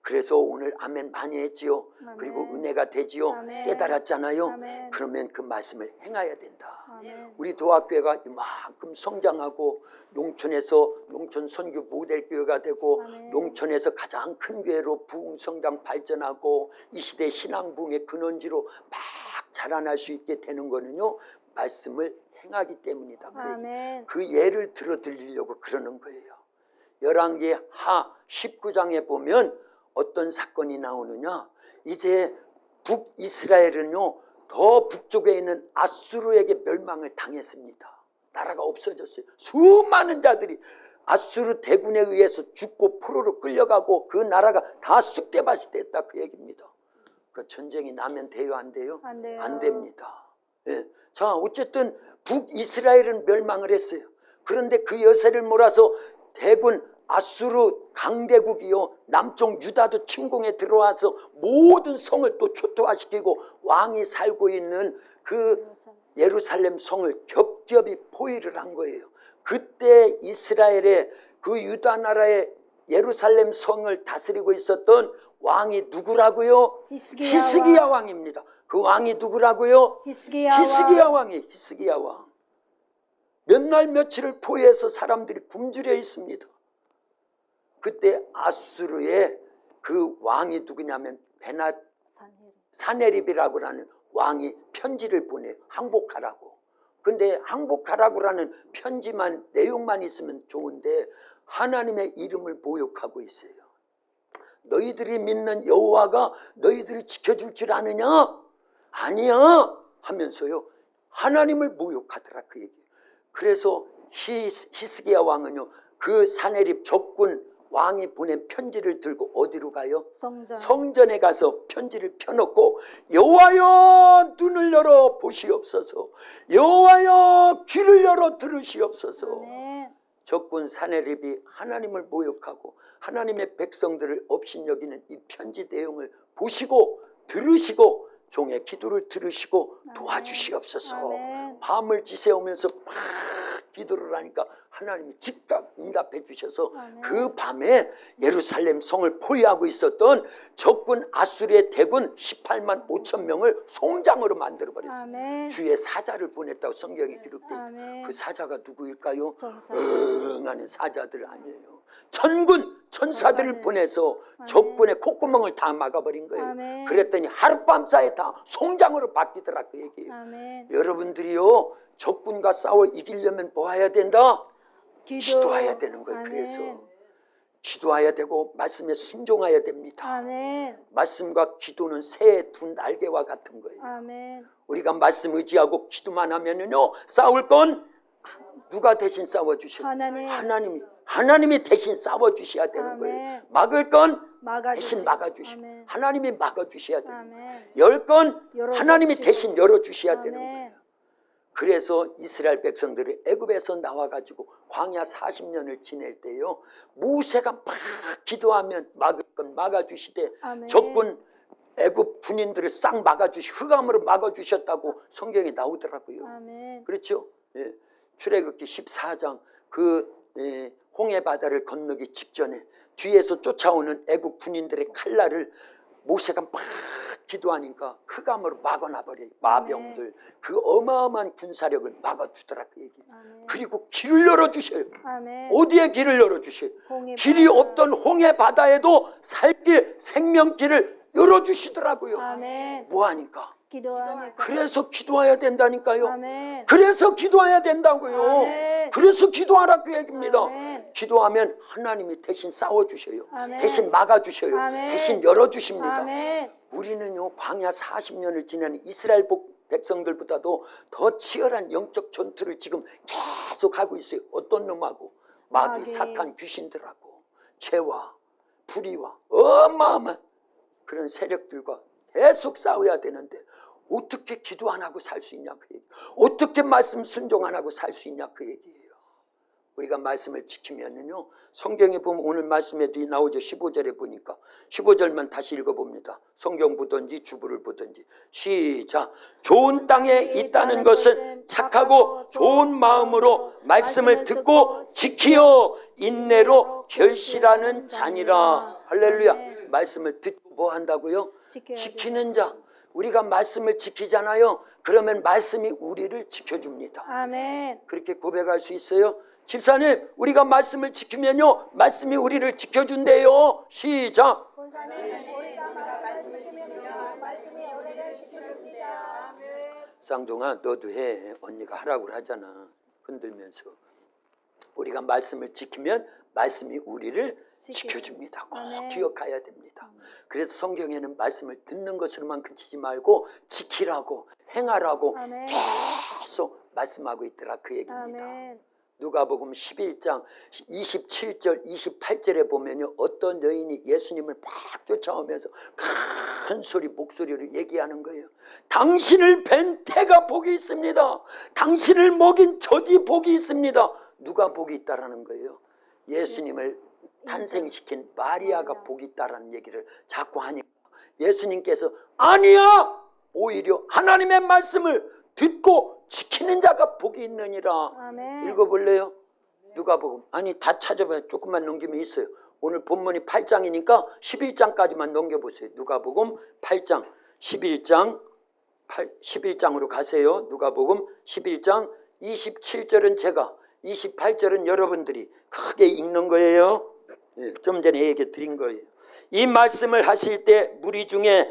그래서 오늘 아멘 많이 했지요. 아멘. 그리고 은혜가 되지요. 아멘. 깨달았잖아요. 아멘. 그러면 그 말씀을 행해야 된다. 아멘. 우리 도합교회가 이만큼 성장하고 농촌에서 농촌 선교 모델교회가 되고 아멘. 농촌에서 가장 큰 교회로 부흥성장 발전하고 이 시대 신앙부흥의 근원지로 막 자라날 수 있게 되는 거는요. 말씀을 행하기 때문이다. 아멘. 그 예를 들어 드리려고 그러는 거예요. 열왕기 하 19장에 보면 어떤 사건이 나오느냐. 이제 북이스라엘은요. 더 북쪽에 있는 아수르에게 멸망을 당했습니다. 나라가 없어졌어요. 수많은 자들이 아수르 대군에 의해서 죽고 포로로 끌려가고 그 나라가 다 쑥대밭이 됐다 그 얘기입니다. 그 전쟁이 나면 돼요? 안 돼요? 안 돼요. 안 됩니다. 예. 자, 어쨌든 북이스라엘은 멸망을 했어요. 그런데 그 여세를 몰아서 대군 아수르 강대국이요 남쪽 유다도 침공에 들어와서 모든 성을 또 초토화시키고 왕이 살고 있는 그 예루살렘 성을 겹겹이 포위를 한 거예요. 그때 이스라엘의 그 유다 나라의 예루살렘 성을 다스리고 있었던 왕이 누구라고요? 히스기야 왕입니다. 그 왕이 누구라고요? 히스기야 왕이 히스기야 왕. 몇 날 며칠을 포위해서 사람들이 굶주려 있습니다. 그때 아수르의 그 왕이 누구냐면 사네립이라고 하는 왕이 편지를 보내요. 항복하라고. 근데 항복하라고 하는 편지만 내용만 있으면 좋은데 하나님의 이름을 모욕하고 있어요. 너희들이 믿는 여호와가 너희들을 지켜줄 줄 아느냐? 아니야 하면서요. 하나님을 모욕하더라 그 얘기예요. 그래서 히스기야 왕은요. 그 사네립 적군 왕이 보낸 편지를 들고 어디로 가요? 성전에 가서 편지를 펴놓고 여호와여 눈을 열어 보시옵소서. 여호와여 귀를 열어 들으시옵소서. 아멘. 적군 사내립이 하나님을 모욕하고 하나님의 백성들을 업신여기는 이 편지 내용을 보시고 들으시고 종의 기도를 들으시고 도와주시옵소서. 아멘. 밤을 지새우면서 막 기도를 하니까 하나님이 즉각 응답해 주셔서 아멘. 그 밤에 예루살렘 성을 포위하고 있었던 적군 아수리의 대군 18만 5천 명을 송장으로 만들어버렸어요. 아멘. 주의 사자를 보냈다고 성경에 기록되어 있다. 아멘. 그 사자가 누구일까요? 전사. 응하는 사자들 아니에요. 천군 천사들을 천사들. 보내서 아멘. 적군의 콧구멍을 다 막아버린 거예요. 아멘. 그랬더니 하룻밤 사이에 다 송장으로 바뀌더라 그 얘기예요. 아멘. 여러분들이요 적군과 싸워 이기려면 뭐 해야 된다? 기도. 기도해야 되는 거예요. 아멘. 그래서 기도해야 되고 말씀에 순종해야 됩니다. 아멘. 말씀과 기도는 새의 두 날개와 같은 거예요. 아멘. 우리가 말씀 의지하고 기도만 하면은요 싸울 건 누가 대신 싸워주셔요? 하나님. 하나님이 대신 싸워주셔야 되는 아멘. 거예요. 막을 건 막아주시. 대신 막아주시고 아멘. 하나님이 막아주셔야 되는 거예요. 아멘. 열 건 열어주시고. 하나님이 대신 열어주셔야 되는 거예요. 아멘. 그래서 이스라엘 백성들이 애굽에서 나와가지고 광야 40년을 지낼 때요 모세가 막 기도하면 막을 건 막아주시되 아멘. 적군 애굽 군인들을 싹 막아주시 흑암으로 막아주셨다고 성경에 나오더라고요. 아멘. 그렇죠? 예. 출애굽기 14장 그 홍해 바다를 건너기 직전에 뒤에서 쫓아오는 애굽 군인들의 칼날을 모세가 막 기도하니까 흑암으로 막아놔버려요. 마병들 그 어마어마한 군사력을 막아주더라 그 얘기. 아멘. 그리고 길을 열어주셔요. 아멘. 어디에 길을 열어주셔요? 홍해 길이 바다. 없던 홍해 바다에도 살길 생명길을 열어주시더라고요. 아멘. 뭐하니까? 기도하니까. 그래서 기도해야 된다니까요. 아멘. 그래서 기도해야 된다고요. 아멘. 그래서 기도하라 그 얘기입니다. 아멘. 기도하면 하나님이 대신 싸워주셔요. 아멘. 대신 막아주셔요. 아멘. 대신 열어주십니다. 아멘. 우리는요 광야 40년을 지낸 이스라엘 백성들보다도 더 치열한 영적 전투를 지금 계속 하고 있어요. 어떤 놈하고? 마귀, 마귀. 사탄, 귀신들하고 죄와 불의와 어마어마한 그런 세력들과 계속 싸워야 되는데 어떻게 기도 안 하고 살 수 있냐 그 얘기. 어떻게 말씀 순종 안 하고 살 수 있냐 그 얘기예요. 우리가 말씀을 지키면은요 성경에 보면 오늘 말씀에도 나오죠. 15절에 보니까 15절만 다시 읽어봅니다. 성경 보든지 주부를 보든지 시작. 좋은 땅에 있다는 것은 착하고 좋은 마음으로 말씀을 듣고 지키어 인내로 결실하는 자니라. 할렐루야. 말씀을 듣고 뭐 한다고요? 지키는 자. 우리가 말씀을 지키잖아요. 그러면 말씀이 우리를 지켜줍니다. 아멘. 그렇게 고백할 수 있어요? 집사님 우리가 말씀을 지키면요 말씀이 우리를 지켜준대요. 시작. 쌍둥아 너도 해. 언니가 하라고 하잖아. 흔들면서. 우리가 말씀을 지키면 말씀이 우리를 지켜줍니다. 꼭 아멘. 기억해야 됩니다. 그래서 성경에는 말씀을 듣는 것으로만 그치지 말고 지키라고 행하라고 아멘. 계속 말씀하고 있더라 그 얘기입니다. 아멘. 누가복음 11장 27절 28절에 보면요 어떤 여인이 예수님을 막 쫓아오면서 큰 소리 목소리로 얘기하는 거예요. 당신을 뵌 태가 복이 있습니다. 당신을 먹인 젖이 복이 있습니다. 누가 복이 있다라는 거예요? 예수님을 탄생시킨 마리아가 복이 있다라는 얘기를 자꾸 하니까 예수님께서 아니야 오히려 하나님의 말씀을 듣고 지키는 자가 복이 있느니라. 아멘. 읽어볼래요? 누가복음. 아니 다 찾아봐요. 조금만 넘기면 있어요. 오늘 본문이 8장이니까 11장까지만 넘겨보세요. 누가복음 8장 11장으로 가세요. 누가복음 11장 27절은 제가 28절은 여러분들이 크게 읽는 거예요. 좀 전에 얘기 드린 거예요. 이 말씀을 하실 때 무리 중에서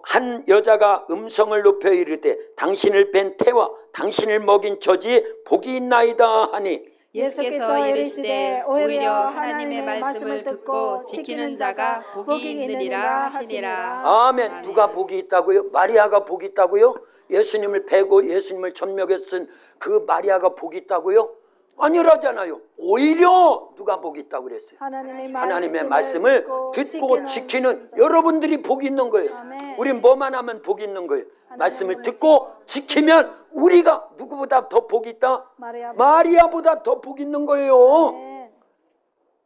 한 여자가 음성을 높여 이르되 당신을 뵌 태와 당신을 먹인 젖이 복이 있나이다 하니 예수께서 이르시되 오히려 하나님의 말씀을 듣고 지키는 자가 복이 있느니라 하시니라. 아멘. 누가 복이 있다고요? 마리아가 복이 있다고요? 예수님을 베고 예수님을 전명했은 그 마리아가 복이 있다고요? 아니라잖아요. 오히려 누가 복이 있다고 그랬어요? 하나님의 말씀을 듣고 지키는 여러분들이 복이 있는 거예요. 아멘. 우린 뭐만 하면 복이 있는 거예요. 말씀을 듣고 지키면 우리가 누구보다 더 복이 있다? 마리아보다 더 복이 있는 거예요. 아멘.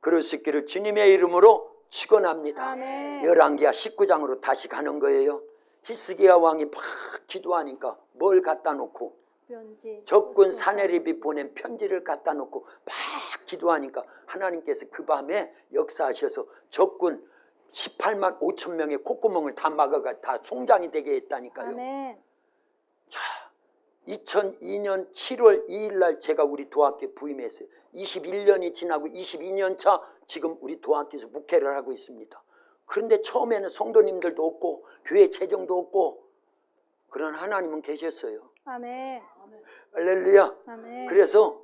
그럴 수 있기를 주님의 이름으로 축원합니다. 아멘. 열왕기하 19장으로 다시 가는 거예요. 히스기야 왕이 막 기도하니까 뭘 갖다 놓고 편지. 적군 사내립이 보낸 편지를 갖다 놓고 막 기도하니까 하나님께서 그 밤에 역사하셔서 적군 18만 5천 명의 콧구멍을 다 막아가 다 송장이 되게 했다니까요. 아멘. 자, 2002년 7월 2일 날 제가 우리 도학교에 부임했어요. 21년이 지나고 22년 차 지금 우리 도학교에서 목회를 하고 있습니다. 그런데 처음에는 성도님들도 없고 교회 재정도 없고 그런 하나님은 계셨어요. 아멘. 할렐루야. 아멘. 그래서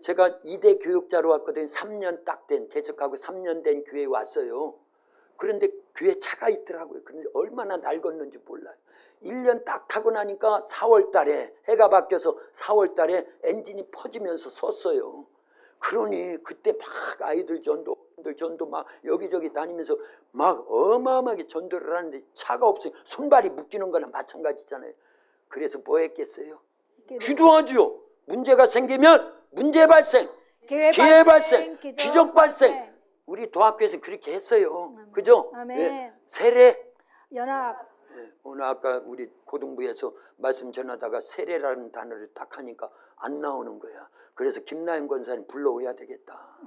제가 2대 교육자로 왔거든요. 3년 딱 된 개척하고 3년 된 교회에 왔어요. 그런데 교회 차가 있더라고요. 그런데 얼마나 낡았는지 몰라요. 1년 딱 타고 나니까 4월 달에 해가 바뀌어서 4월 달에 엔진이 퍼지면서 섰어요. 그러니 그때 막 아이들 전도 막 여기저기 다니면서 막 어마어마하게 전도를 하는데 차가 없어요. 손발이 묶이는 거나 마찬가지잖아요. 그래서 뭐 했겠어요? 기도하지요. 문제가 생기면 문제 발생, 기회 발생, 기적 발생. 우리 도학교에서 그렇게 했어요. 그죠? 아멘. 예. 세례. 연합. 예. 오늘 아까 우리 고등부에서 말씀 전하다가 세례라는 단어를 딱 하니까 안 나오는 거야. 그래서 김나영 권사님 불러오야 되겠다.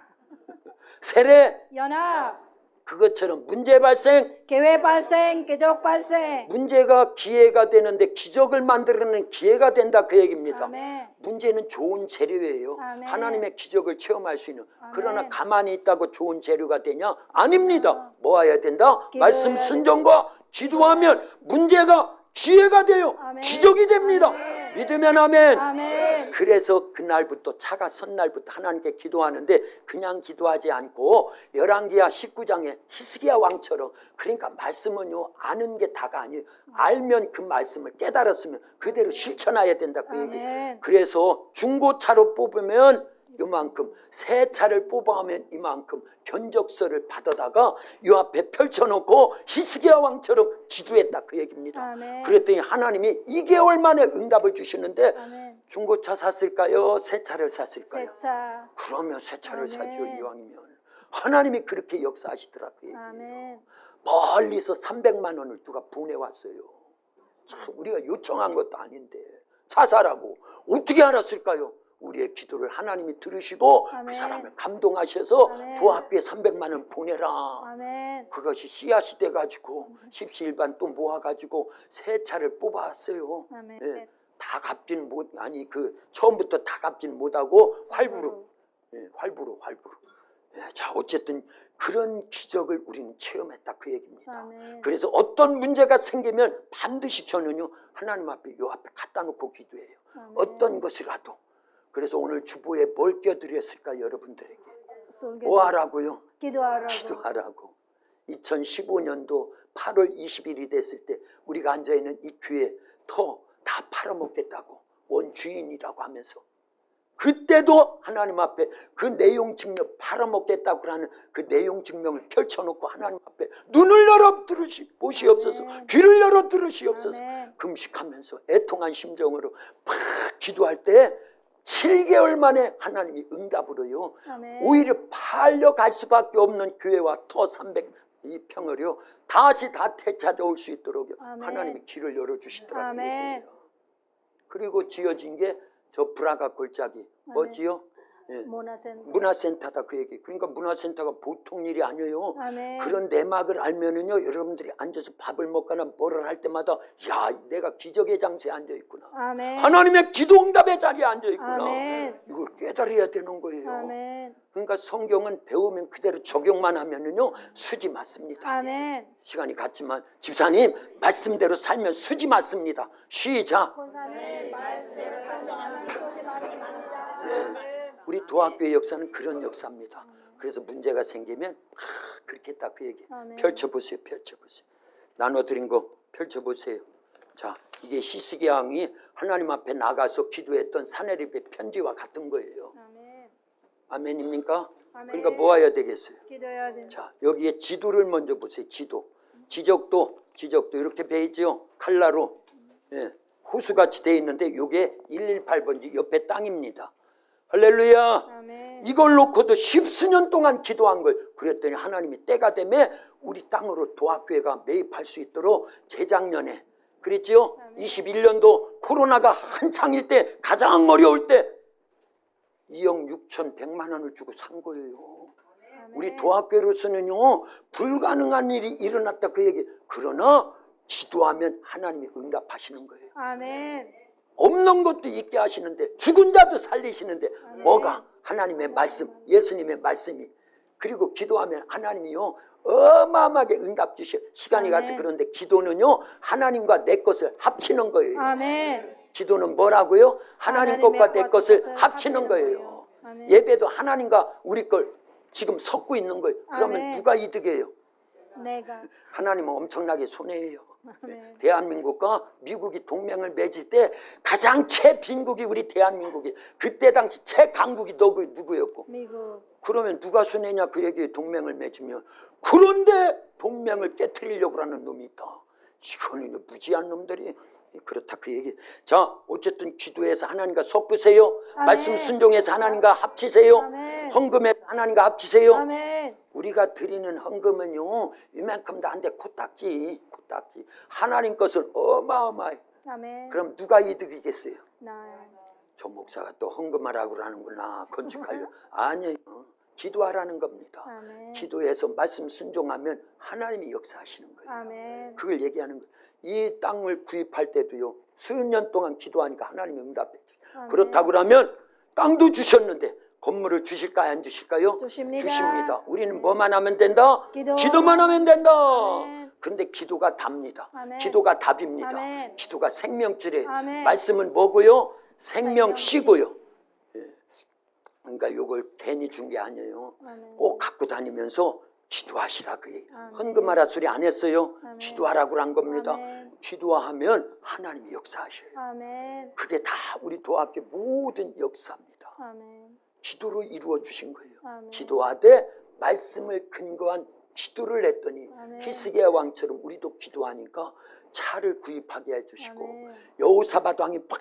세례. 연합. 그것처럼 문제 발생. 기회 발생, 기적 발생. 문제가 기회가 되는데 기적을 만들어내는 기회가 된다 그 얘기입니다. 아멘. 문제는 좋은 재료예요. 아멘. 하나님의 기적을 체험할 수 있는. 아멘. 그러나 가만히 있다고 좋은 재료가 되냐? 아닙니다. 뭐 해야 된다? 기도해야 말씀 순종과 기도하면 문제가 기회가 돼요. 아멘. 기적이 됩니다. 아멘. 믿으면 아멘. 아멘. 그래서 그날부터 차가 선 날부터 하나님께 기도하는데 그냥 기도하지 않고 열왕기하 19장에 히스기야 왕처럼 그러니까 말씀은요 아는 게 다가 아니에요. 알면 그 말씀을 깨달았으면 그대로 실천해야 된다 그 얘기예요. 아멘. 그래서 중고차로 뽑으면 이만큼, 새 차를 뽑아하면 이만큼 견적서를 받아다가 이 앞에 펼쳐놓고 히스기야 왕처럼 기도했다 그 얘기입니다. 아멘. 그랬더니 하나님이 2개월 만에 응답을 주시는데 아멘. 중고차 샀을까요? 새 차를 샀을까요? 세차. 그러면 새 차를 아멘. 사죠. 이왕이면 하나님이 그렇게 역사하시더라 그 얘기예요. 아멘. 멀리서 300만 원을 누가 보내왔어요. 참 우리가 요청한 것도 아닌데 차 사라고 어떻게 알았을까요? 우리의 기도를 하나님이 들으시고 아멘. 그 사람을 감동하셔서 아멘. 도학교에 300만 원 보내라. 아멘. 그것이 씨앗이 돼가지고 십시일반 또 모아가지고 새 차를 뽑아왔어요. 아멘. 예, 다 갚지는 못 아니 그 처음부터 다 갚지는 못하고 활부로 활부로. 예, 자 어쨌든 그런 기적을 우리는 체험했다 그 얘기입니다. 아멘. 그래서 어떤 문제가 생기면 반드시 저는요 하나님 앞에 요 앞에 갖다 놓고 기도해요. 아멘. 어떤 것이라도. 그래서 오늘 주보에 뭘 껴드렸을까 여러분들에게? 솔깃. 뭐 하라고요? 기도하라고. 기도하라고. 2015년도 8월 20일이 됐을 때 우리가 앉아있는 이 교회 더 다 팔아먹겠다고 원주인이라고 하면서 그때도 하나님 앞에 그 내용 증명 팔아먹겠다고 하는 그 내용 증명을 펼쳐놓고 하나님 앞에 눈을 열어 보시옵소서. 아멘. 귀를 열어 들으시옵소서. 아멘. 금식하면서 애통한 심정으로 막 기도할 때 7개월 만에 하나님이 응답으로요. 아멘. 오히려 팔려갈 수밖에 없는 교회와 터 302평을요. 다시 다 되찾아올 수 있도록 아멘. 하나님이 길을 열어주시더라고요. 아멘. 그리고 지어진 게 저 브라가 골짜기 뭐지요? 예. 문화센터다 그 얘기. 그러니까 문화센터가 보통 일이 아니에요. 아멘. 그런 내막을 알면은요 여러분들이 앉아서 밥을 먹거나 뭐를 할 때마다 야 내가 기적의 장소에 앉아 있구나. 아멘. 하나님의 기도응답의 자리에 앉아 있구나. 아멘. 이걸 깨달아야 되는 거예요. 아멘. 그러니까 성경은 배우면 그대로 적용만 하면은요 수지 맞습니다. 아멘. 시간이 갔지만 집사님 말씀대로 살면 수지 맞습니다. 시작. 권사님 말씀대로 살면 수지 맞습니다. 우리 도학교의 역사는 그런 역사입니다. 그래서 문제가 생기면 그렇게 딱 그 얘기. 아멘. 펼쳐보세요. 펼쳐보세요. 나눠드린 거 펼쳐보세요. 자, 이게 히스기야 왕이 하나님 앞에 나가서 기도했던 사내립의 편지와 같은 거예요. 아멘. 아멘입니까? 아멘. 그러니까 뭐 해야 되겠어요? 기도해야 돼. 자, 여기에 지도를 먼저 보세요. 지도. 지적도 기적도 이렇게 돼 있죠. 칼라로 예, 호수같이 돼 있는데 이게 118번지 옆에 땅입니다. 할렐루야. 아멘. 이걸 놓고도 십수년 동안 기도한 거예요. 그랬더니 하나님이 때가 되면 우리 땅으로 도학교회가 매입할 수 있도록 재작년에 그랬지요. 21년도 코로나가 한창일 때 가장 어려울 때 2억 6,100만 원을 주고 산 거예요. 우리 도학교로서는요 불가능한 일이 일어났다 그 얘기. 그러나 기도하면 하나님이 응답하시는 거예요. 아멘. 없는 것도 있게 하시는데 죽은 자도 살리시는데 뭐가? 하나님의 말씀, 예수님의 말씀이. 그리고 기도하면 하나님이요 어마어마하게 응답 주셔. 시간이 가서 아멘. 그런데 기도는요 하나님과 내 것을 합치는 거예요. 아멘. 기도는 뭐라고요? 하나님 것과 내 것을 합치는 합치는 거예요. 거예요. 아멘. 예배도 하나님과 우리 걸 지금 섞고 있는 거예요. 그러면 아멘. 누가 이득이에요? 내가. 하나님은 엄청나게 손해예요. 아멘. 대한민국과 미국이 동맹을 맺을 때 가장 최빈국이 우리 대한민국이. 그때 당시 최강국이 누구였고. 미국. 그러면 누가 손해냐 그 얘기에 동맹을 맺으면. 그런데 동맹을 깨트리려고 하는 놈이 있다. 이거는 무지한 놈들이. 그렇다 그 얘기. 자 어쨌든 기도해서 하나님과 섞으세요. 아멘. 말씀 순종해서 하나님과 합치세요. 아멘. 헌금해서 하나님과 합치세요. 아멘. 우리가 드리는 헌금은요 이만큼도 안 돼. 코딱지. 하나님 것을 어마어마해. 아멘. 그럼 누가 이득이겠어요? 나. 저 목사가 또 헌금하라고 하는구나. 건축하려. 아니에요. 기도하라는 겁니다. 아멘. 기도해서 말씀 순종하면 하나님이 역사하시는 거예요. 아멘. 그걸 얘기하는 거예요. 이 땅을 구입할 때도요 수년 동안 기도하니까 하나님이 응답해 주세요. 아멘. 그렇다고 하면 땅도 주셨는데 건물을 주실까요 안 주실까요? 주십니다. 주십니다. 우리는 뭐만 하면 된다? 기도. 기도만 하면 된다. 아멘. 근데 기도가 답니다. 아멘. 기도가 답입니다. 아멘. 기도가 생명줄이에요. 아멘. 말씀은 뭐고요? 생명씨. 생명씨고요. 예. 그러니까 이걸 괜히 준 게 아니에요. 아멘. 꼭 갖고 다니면서 기도하시라 그 얘기. 아멘. 헌금하라 소리 안 했어요. 아멘. 기도하라고 한 겁니다. 아멘. 기도하면 하나님이 역사하셔요. 아멘. 그게 다 우리 도학교 모든 역사입니다. 아멘. 기도로 이루어 주신 거예요. 아멘. 기도하되 말씀을 근거한 기도를 했더니 아멘. 히스기야 왕처럼 우리도 기도하니까 차를 구입하게 해주시고 아멘. 여호사밧 왕이 막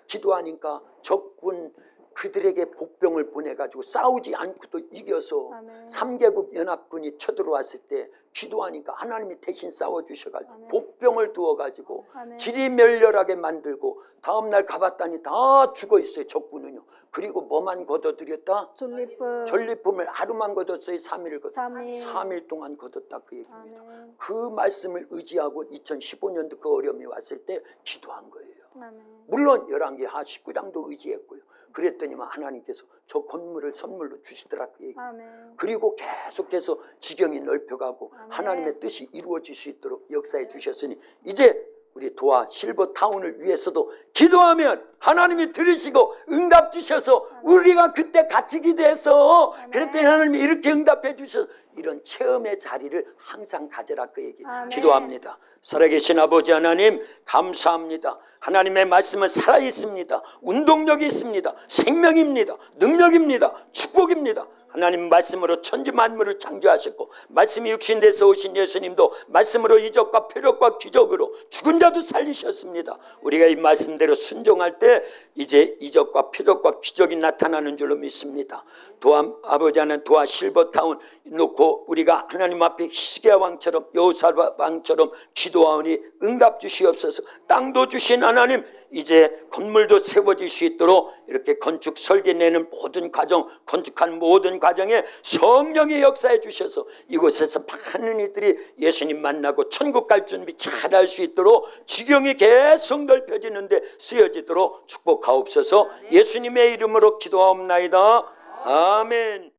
기도하니까 적군 그들에게 복병을 보내가지고 싸우지 않고도 이겨서 아멘. 3개국 연합군이 쳐들어왔을 때 기도하니까 하나님이 대신 싸워주셔가지고 아멘. 복병을 두어가지고 아멘. 지리멸렬하게 만들고 다음날 가봤더니 다 죽어있어요. 적군은요. 그리고 뭐만 걷어들였다? 전리품. 전리품을 하루만 걷었어요. 3일을 걷었어요. 3일. 3일 동안 걷었다 그 얘기입니다. 아멘. 그 말씀을 의지하고 2015년도 그 어려움이 왔을 때 기도한 거예요. 아멘. 물론 11개 19장도 의지했고요. 그랬더니만 하나님께서 저 건물을 선물로 주시더라 그 얘기. 아멘. 그리고 계속해서 지경이 넓혀가고 아멘. 하나님의 뜻이 이루어질 수 있도록 역사해 주셨으니 이제 우리 도화 실버타운을 위해서도 기도하면 하나님이 들으시고 응답 주셔서 우리가 그때 같이 기도해서 그랬더니 하나님이 이렇게 응답해 주셔서 이런 체험의 자리를 항상 가져라 그 얘기. 아멘. 기도합니다. 살아계신 아버지 하나님 감사합니다. 하나님의 말씀은 살아있습니다. 운동력이 있습니다. 생명입니다. 능력입니다. 축복입니다. 하나님 말씀으로 천지 만물을 창조하셨고 말씀이 육신돼서 오신 예수님도 말씀으로 이적과 표적과 기적으로 죽은 자도 살리셨습니다. 우리가 이 말씀대로 순종할 때 이제 이적과 표적과 기적이 나타나는 줄로 믿습니다. 도와 아버지 하나님 도와 실버타운 놓고 우리가 하나님 앞에 히스기야 왕처럼 여호사밧 왕처럼 기도하오니 응답 주시옵소서. 땅도 주신 하나님 이제 건물도 세워질 수 있도록 이렇게 건축 설계 내는 모든 과정 건축한 모든 과정에 성령의 역사해 주셔서 이곳에서 많은 이들이 예수님 만나고 천국 갈 준비 잘 할 수 있도록 지경이 계속 넓혀지는데 쓰여지도록 축복하옵소서. 예수님의 이름으로 기도하옵나이다. 아멘.